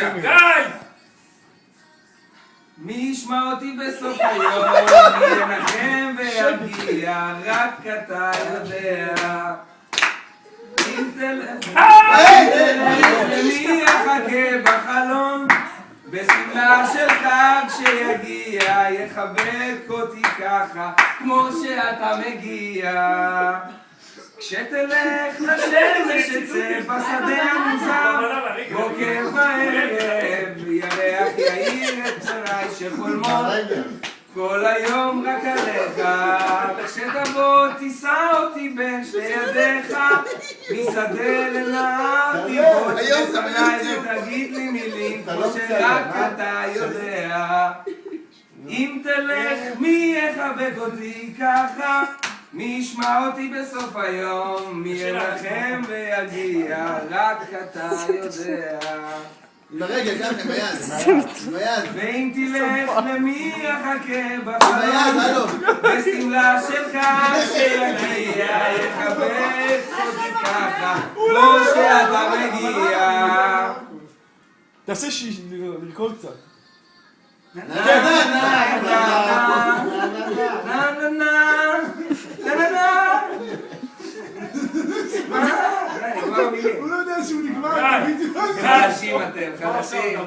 בבקשה. די! מי ישמע אותי בסוף היום, מי ינחם ויגיע, רק אתה יודע. אם תלך למי יחכה בחלון, בשמלה של חג שיגיע, יחבק אותי ככה, כמו שאתה מגיע. כשתלך לשמש אצא בשדה המוזר, בוקר וערב, ירח יאיר את פניי שחולמות כל היום רק עליך. כשתבוא תישא אותי בין שתי ידיך, משדה לנהר תיבוש לפניי ותגיד לי מילים כמו שרק אתה יודע. אם תלך מי יחבק אותי ככה, מי ישמע אותי בסוף היום, מי ינחם ויגיע, רק אתה יודע. עם הרגל, ככה, עם היד. ואם תלך למי יחכה בחלום, בשמלה שלך שיגיע, יחבק אותי ככה, כמו שאתה מגיע. תעשה לרקוד קצת. נה נה נה נה נה נה נה נה נה. הוא לא יודע שהוא נגמר. חלשים אתם, חלשים.